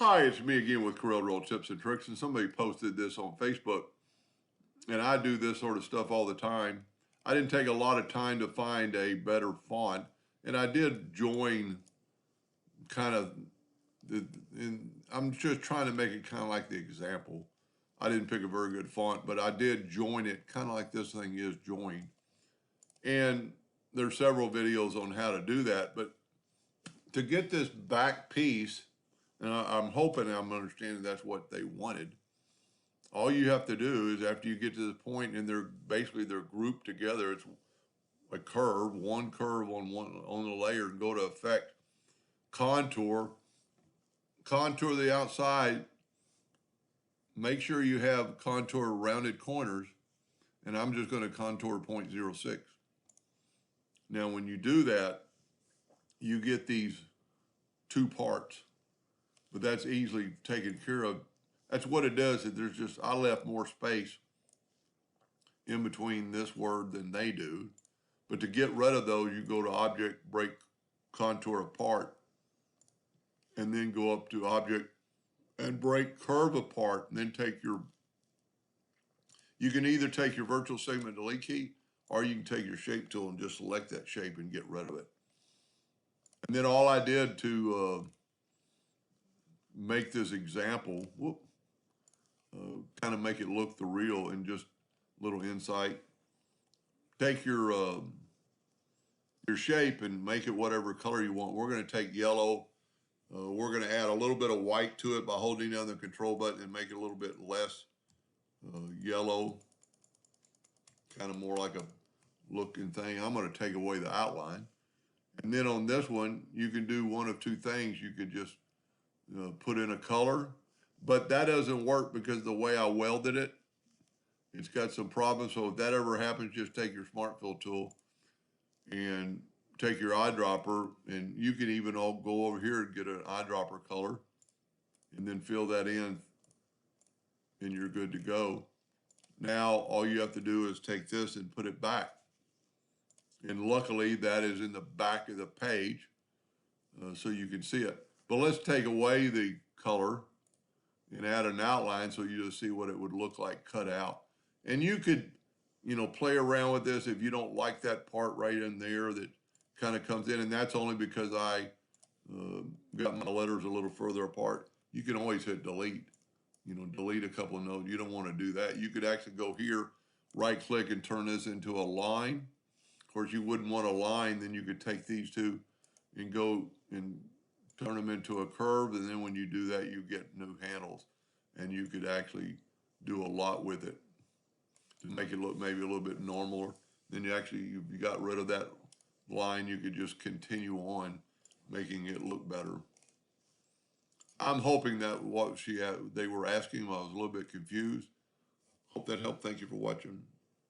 Hi, it's me again with Corel Roll Tips and Tricks, and somebody posted this on Facebook, and I do this sort of stuff all the time. I didn't take a lot of time to find a better font, and I did join kind of, and I'm just trying to make it kind of like the example. I didn't pick a very good font, but I did join it kind of like this thing is joined. And there's several videos on how to do that, but to get this back piece, and I'm hoping I'm understanding that's what they wanted. All you have to do is after you get to this point and they're grouped together, it's a curve, one curve on the layer, and go to effect, contour, contour the outside, make sure you have contour rounded corners, and I'm just going to contour 0.06. Now when you do that, you get these two parts, but that's easily taken care of. That's what it does. I left more space in between this word than they do. But to get rid of those, you go to Object, Break Contour Apart, and then go up to Object and Break Curve Apart, and then you can either take your Virtual Segment Delete key, or you can take your Shape tool and just select that shape and get rid of it. And then all I did to make this example, kind of make it look the real and just little insight. Take your shape and make it whatever color you want. We're going to take yellow. We're going to add a little bit of white to it by holding down the control button and make it a little bit less yellow, kind of more like a looking thing. I'm going to take away the outline. And then on this one, you can do one of two things. You could just put in a color, but that doesn't work because the way I welded it, it's got some problems. So if that ever happens, just take your Smart Fill tool and take your eyedropper, and you can even all go over here and get an eyedropper color and then fill that in, and you're good to go. Now all you have to do is take this and put it back, and luckily that is in the back of the page so you can see it. But let's take away the color and add an outline so you just see what it would look like cut out. And you could, play around with this if you don't like that part right in there that kind of comes in, and that's only because I got my letters a little further apart. You can always hit delete, delete a couple of notes. You don't want to do that. You could actually go here, right click and turn this into a line. Of course, you wouldn't want a line, then you could take these two and go and turn them into a curve, and then when you do that, you get new handles, and you could actually do a lot with it to make it look maybe a little bit normaler. Then you got rid of that line, you could just continue on making it look better. I'm hoping that what they were asking, I was a little bit confused. Hope that helped. Thank you for watching.